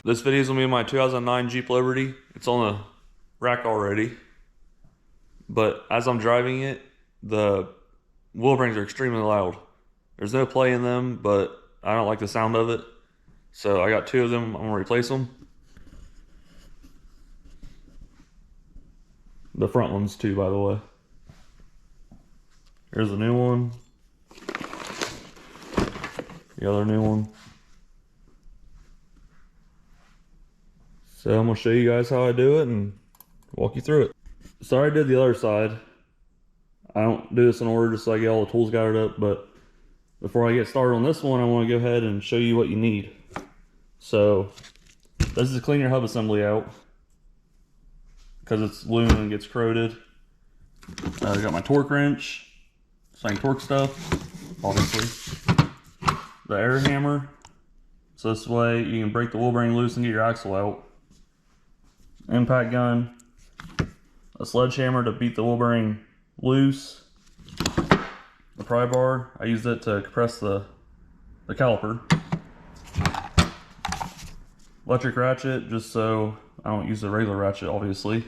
This video is gonna be my 2009 Jeep Liberty. It's on the rack already, but as I'm driving it, the wheel bearings are extremely loud. There's no play in them, but I don't like the sound of it. So I got two of them, I'm gonna replace them. The front ones too, by the way. Here's the new one. The other new one. So I'm gonna show you guys how I do it and walk you through it. So I did the other side. I don't do this in order just so I get all the tools gathered up, but before I get started on this one, I want to go ahead and show you what you need. So this is to clean your hub assembly out because it's loose and gets corroded. I got my torque wrench, so I can torque stuff, obviously. The air hammer, so this way you can break the wheel bearing loose and get your axle out. Impact gun, a sledgehammer to beat the wheel bearing loose. The pry bar, I used it to compress the caliper. Electric ratchet, just so I don't use the regular ratchet, obviously.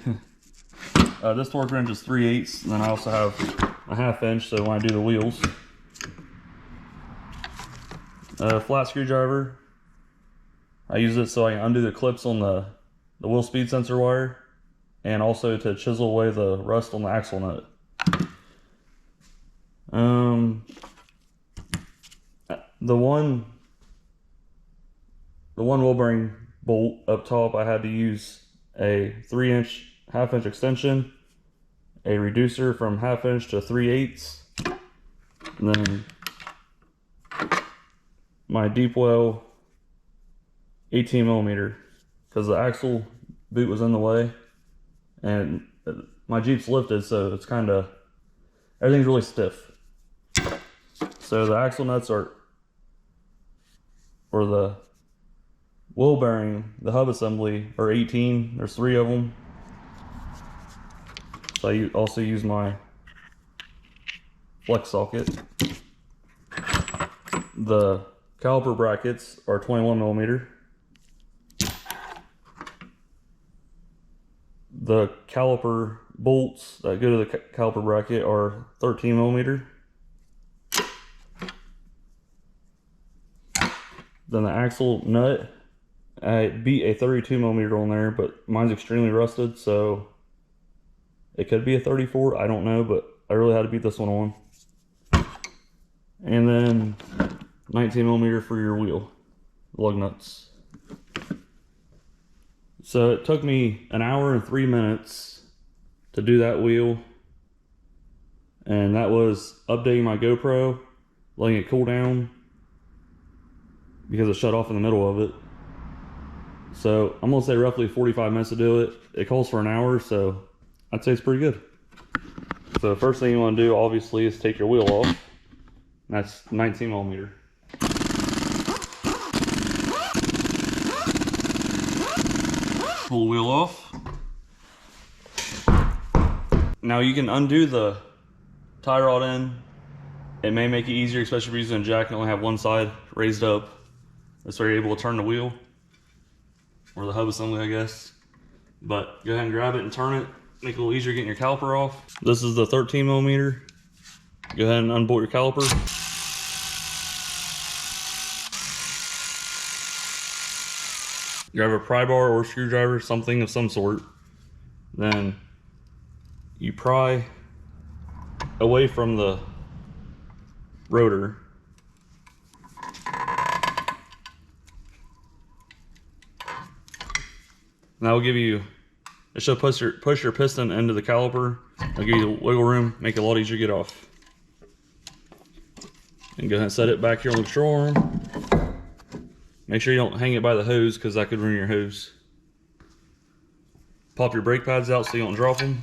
This torque wrench is 3/8, and then I also have a 1/2 inch, so when I do the wheels. A flat screwdriver, I use it so I can undo the clips on the wheel speed sensor wire, and also to chisel away the rust on the axle nut. The one wheel bearing bolt up top, I had to use a 3-inch 1/2 inch extension, a reducer from 1/2 inch to 3/8, and then my deep well 18 millimeter, because the axle boot was in the way, and my Jeep's lifted, so it's kind of, everything's really stiff. So the axle nuts are, or the wheel bearing, the hub assembly are 18. There's 3 of them. So I also use my flex socket. The caliper brackets are 21 millimeter. The caliper bolts that go to the caliper bracket are 13 millimeter. Then the axle nut, I beat a 32 millimeter on there, but mine's extremely rusted, so it could be a 34, I don't know, but I really had to beat this one on. And then 19 millimeter for your wheel, lug nuts. So it took me 1 hour and 3 minutes to do that wheel, and that was updating my GoPro, letting it cool down because it shut off in the middle of it. So I'm gonna say roughly 45 minutes to do it. It calls for 1 hour, so I'd say it's pretty good. So the first thing you want to do, obviously, is take your wheel off. And that's 19 millimeter. Pull the wheel off. Now you can undo the tie rod end. It may make it easier, especially if you're using a jack and only have one side raised up. That's where you're able to turn the wheel, or the hub assembly, I guess. But go ahead and grab it and turn it. Make it a little easier getting your caliper off. This is the 13 millimeter. Go ahead and unbolt your caliper. Grab a pry bar or screwdriver, something of some sort. Then you pry away from the rotor. And that will give you, it should push your piston into the caliper. It'll give you the wiggle room, make it a lot easier to get off. And go ahead and set it back here on the control arm. Make sure you don't hang it by the hose, because that could ruin your hose. Pop your brake pads out so you don't drop them.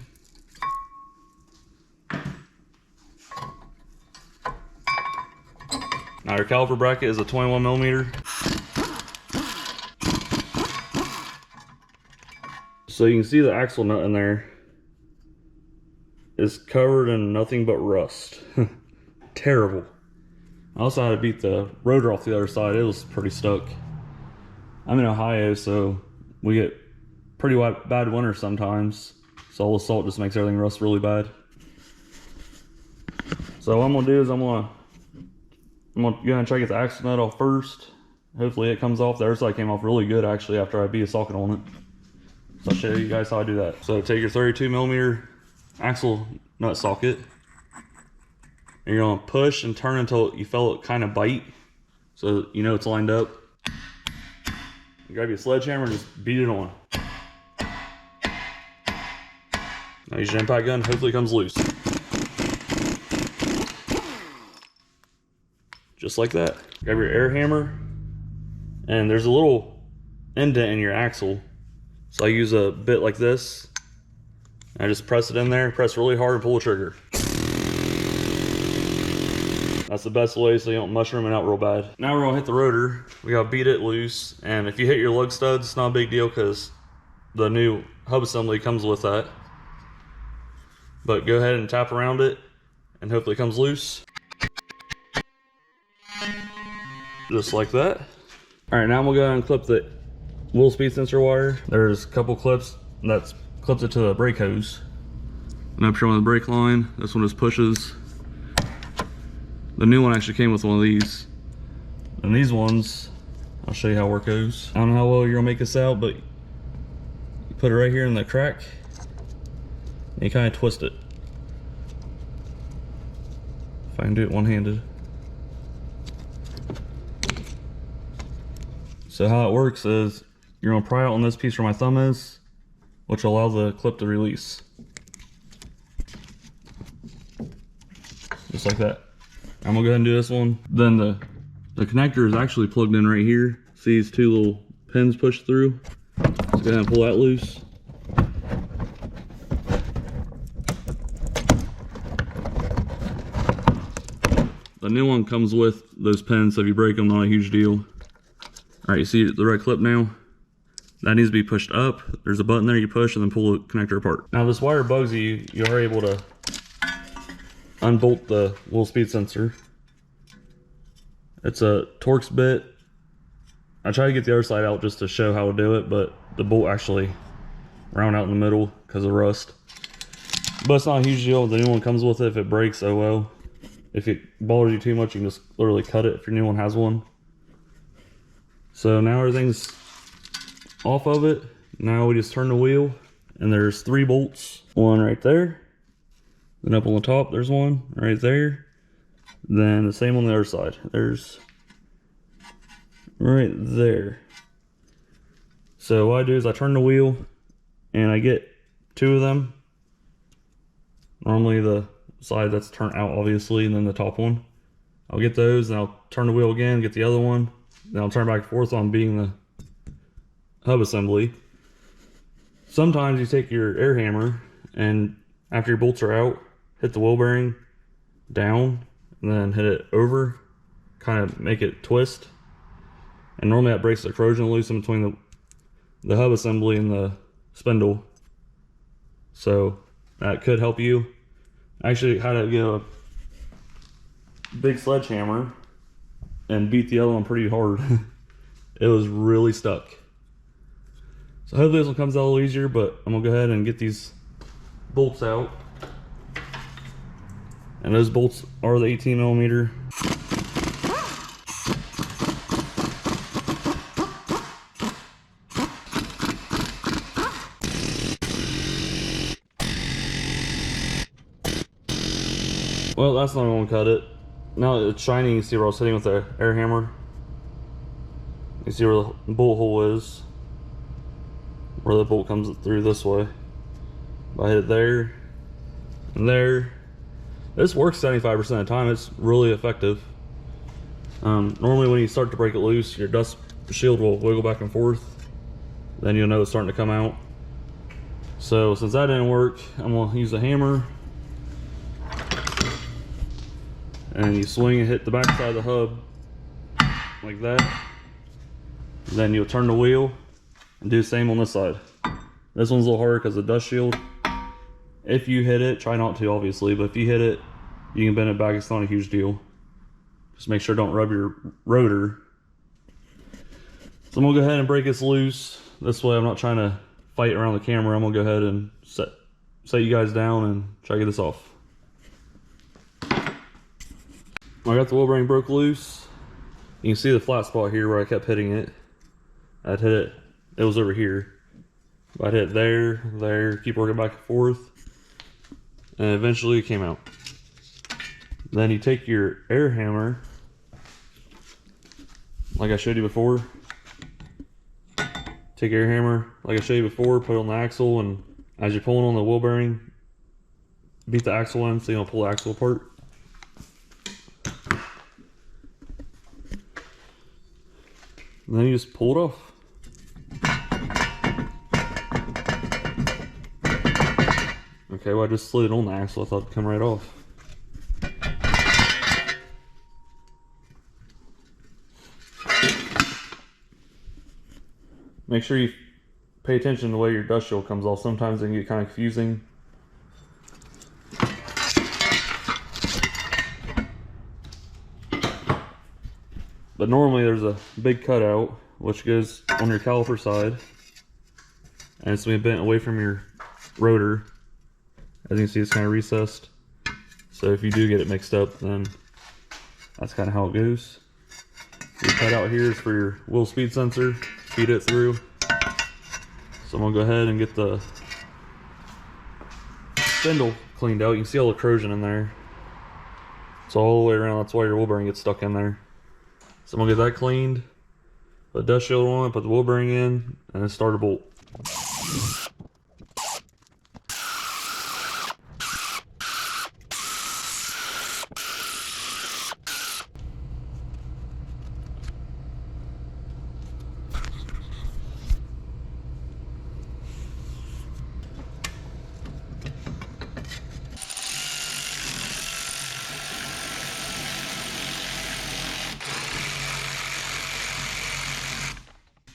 Now your caliper bracket is a 21 millimeter. So you can see the axle nut in there is covered in nothing but rust. Terrible. I also had to beat the rotor off the other side. It was pretty stuck. I'm in Ohio, so we get pretty bad winter sometimes. So all the salt just makes everything rust really bad. So what I'm gonna do is I'm gonna go ahead and try to get the axle nut off first. Hopefully it comes off. The other side came off really good actually after I beat a socket on it. So I'll show you guys how I do that. So take your 32mm axle nut socket, and you're gonna push and turn until you feel it kind of bite, so you know it's lined up. You grab your sledgehammer and just beat it on. Now use your impact gun, hopefully it comes loose. Just like that. Grab your air hammer, and there's a little indent in your axle. So I use a bit like this. I just press it in there, press really hard and pull the trigger. That's the best way so you don't mushroom it out real bad. Now we're gonna hit the rotor. We gotta beat it loose, and if you hit your lug studs, it's not a big deal because the new hub assembly comes with that. But go ahead and tap around it, and hopefully it comes loose. Just like that. All right, now I'm gonna go ahead and clip the wheel speed sensor wire. There's a couple clips that clips it to the brake hose. And up here on the brake line, this one just pushes. The new one actually came with one of these. And these ones, I'll show you how it goes. I don't know how well you're gonna make this out, but you put it right here in the crack, and you kind of twist it. If I can do it one-handed. So how it works is, you're gonna pry out on this piece where my thumb is, which will allow the clip to release. Just like that. I'm gonna go ahead and do this one. Then the connector is actually plugged in right here. See these two little pins pushed through? So go ahead and pull that loose. The new one comes with those pins, so if you break them, not a huge deal. All right, you see the red clip now? That needs to be pushed up. There's a button there you push and then pull the connector apart. Now this wire bugs you, you are able to unbolt the wheel speed sensor. It's a Torx bit. I try to get the other side out just to show how to do it, but the bolt actually round out in the middle because of rust. But it's not a huge deal. The new one comes with it. If it breaks, oh well. If it bothers you too much, you can just literally cut it if your new one has one. So now everything's off of it. Now we just turn the wheel, and there's 3 bolts. One right there. Then up on the top, there's one right there. Then the same on the other side. There's right there. So what I do is I turn the wheel, and I get 2 of them. Normally the side that's turned out, obviously, and then the top one. I'll get those, and I'll turn the wheel again, get the other one. Then I'll turn back and forth on being the hub assembly. Sometimes you take your air hammer, and after your bolts are out, hit the wheel bearing down, and then hit it over, kind of make it twist. And normally that breaks the corrosion loose in between the hub assembly and the spindle. So that could help you. I actually had to get a big sledgehammer and beat the other one pretty hard. It was really stuck. So hopefully this one comes out a little easier, but I'm gonna go ahead and get these bolts out. And those bolts are the 18mm. Well, that's not gonna cut it. Now that it's shiny, you see where I was hitting with the air hammer. You see where the bolt hole is, where the bolt comes through this way. I hit it there and there. This works 75% of the time. It's really effective. Normally when you start to break it loose, your dust shield will wiggle back and forth. Then you'll know it's starting to come out. So since that didn't work, I'm gonna use a hammer. And you swing and hit the back side of the hub like that. Then you'll turn the wheel and do the same on this side. This one's a little harder because of the dust shield. If you hit it, try not to obviously, but if you hit it, you can bend it back. It's not a huge deal. Just make sure don't rub your rotor. So I'm gonna go ahead and break this loose. This way I'm not trying to fight around the camera. I'm gonna go ahead and set you guys down and try to get this off. I got the wheel bearing broke loose. You can see the flat spot here where I kept hitting it. I'd hit it, it was over here. I'd hit there, keep working back and forth. And eventually it came out. Then you take your air hammer, like I showed you before. Take your air hammer, like I showed you before, put it on the axle, and as you're pulling on the wheel bearing, beat the axle in so you don't pull the axle apart. And then you just pull it off. Okay, well I just slid it on the axle, I thought it'd come right off. Make sure you pay attention to the way your dust shield comes off. Sometimes it can get kind of confusing. But normally there's a big cutout which goes on your caliper side, and it's going to be bent away from your rotor. As you can see, it's kind of recessed. So if you do get it mixed up, then that's kind of how it goes. Your cutout here is for your wheel speed sensor. Feed it through. So I'm gonna go ahead and get the spindle cleaned out. You can see all the corrosion in there. It's all the way around. That's why your wheel bearing gets stuck in there. So I'm gonna get that cleaned, put the dust shield on it, put the wheel bearing in, and then start a bolt.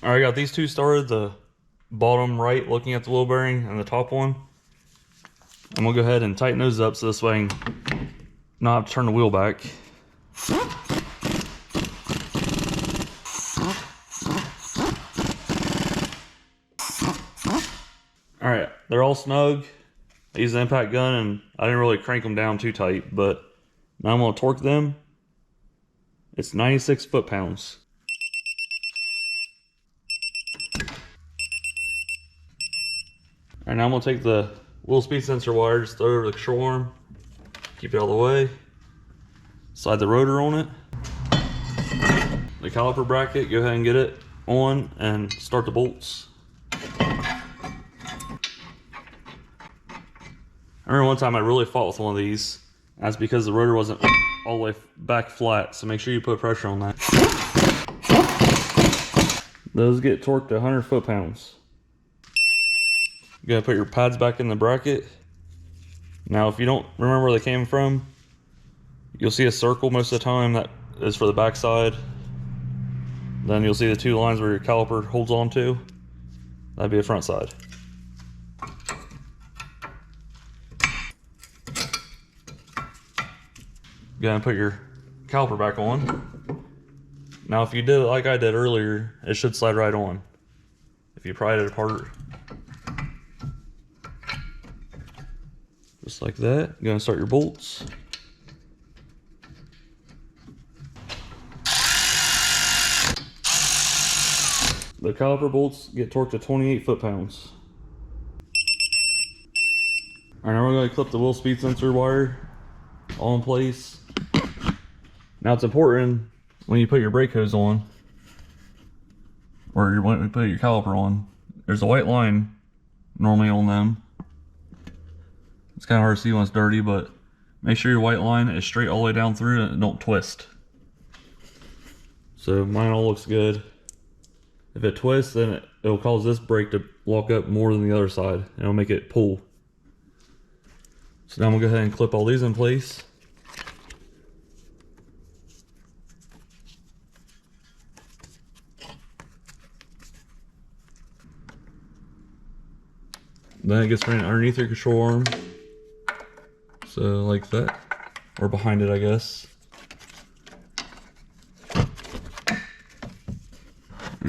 All right, I got these two started, the bottom right looking at the wheel bearing and the top one. I'm gonna go ahead and tighten those up so this way I can not have to turn the wheel back. All right, they're all snug. I used the impact gun and I didn't really crank them down too tight, but now I'm gonna torque them. It's 96 foot-pounds. All right, now I'm gonna take the wheel speed sensor wire, just throw it over the control arm, keep it out of the way, slide the rotor on it. The caliper bracket, go ahead and get it on and start the bolts. I remember one time I really fought with one of these. That's because the rotor wasn't all the way back flat, so make sure you put pressure on that. Those get torqued to 100 foot-pounds. You gotta put your pads back in the bracket. Now, if you don't remember where they came from, you'll see a circle most of the time that is for the back side. Then you'll see the two lines where your caliper holds on to. That'd be the front side. You gotta put your caliper back on. Now, if you did it like I did earlier, it should slide right on. If you pried it apart. Just like that. You're gonna start your bolts. The caliper bolts get torqued to 28 foot-pounds. Alright, now we're going to clip the wheel speed sensor wire all in place. Now it's important when you put your brake hose on, or when you put your caliper on, there's a white line normally on them. It's kind of hard to see when it's dirty, but make sure your white line is straight all the way down through and don't twist. So mine all looks good. If it twists, then it'll cause this brake to lock up more than the other side, and it'll make it pull. So now I'm gonna go ahead and clip all these in place. Then it gets right underneath your control arm. So like that, or behind it, I guess.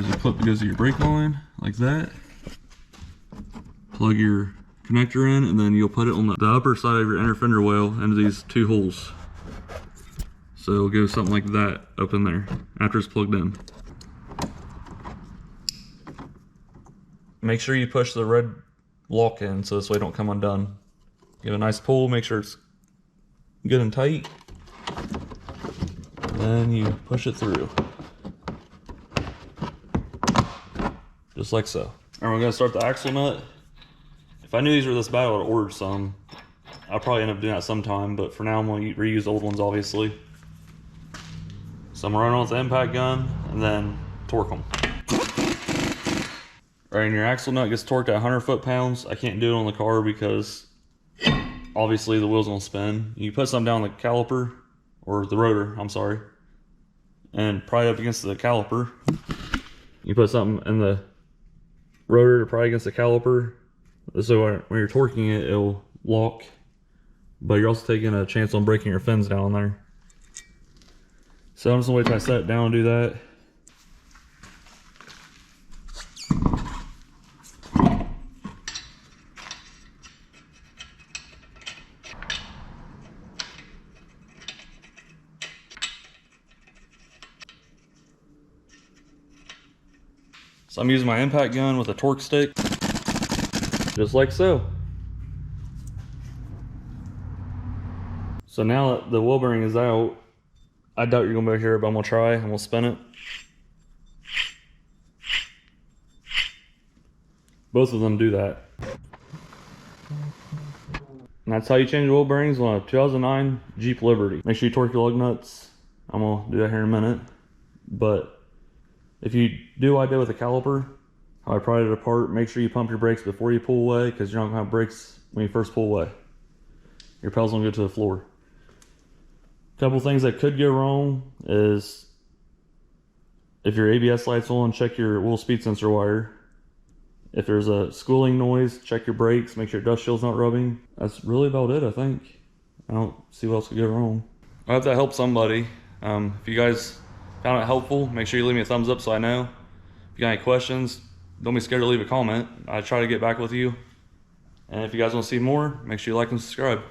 There's a clip that goes to your brake line, like that. Plug your connector in, and then you'll put it on the upper side of your inner fender well into these 2 holes. So it'll go something like that up in there after it's plugged in. Make sure you push the red lock in so this way it don't come undone. Give it a nice pull, make sure it's good and tight. Then you push it through. Just like so. Alright, we're gonna start the axle nut. If I knew these were this bad, I would have ordered some. I'll probably end up doing that sometime, but for now I'm gonna reuse old ones, obviously. So I'm running on with the impact gun and then torque them. Alright, and your axle nut gets torqued at 100 foot-pounds. I can't do it on the car because obviously the wheel's gonna spin. You put something down the caliper, or the rotor, I'm sorry, and pry it up against the caliper. You put something in the rotor to pry against the caliper, so when you're torquing it, it'll lock, but you're also taking a chance on breaking your fins down there. So I'm just gonna wait till I set it down and do that. So I'm using my impact gun with a torque stick, just like so. So now that the wheel bearing is out, I doubt you're gonna be able to hear it, but I'm gonna try. I'm gonna spin it. Both of them do that. And that's how you change wheel bearings on a 2009 Jeep Liberty. Make sure you torque your lug nuts. I'm gonna do that here in a minute. But if you do what I did with the caliper, how I pried it apart, make sure you pump your brakes before you pull away, because you're not gonna have brakes when you first pull away. Your pedal's gonna go to the floor. A couple things that could go wrong is if your ABS light's on, check your wheel speed sensor wire. If there's a squealing noise, check your brakes, make sure your dust shield's not rubbing. That's really about it, I think. I don't see what else could go wrong. I hope that helped somebody. If you guys found it helpful, make sure you leave me a thumbs up so I know. If you got any questions, don't be scared to leave a comment. I try to get back with you. And if you guys want to see more, make sure you like and subscribe.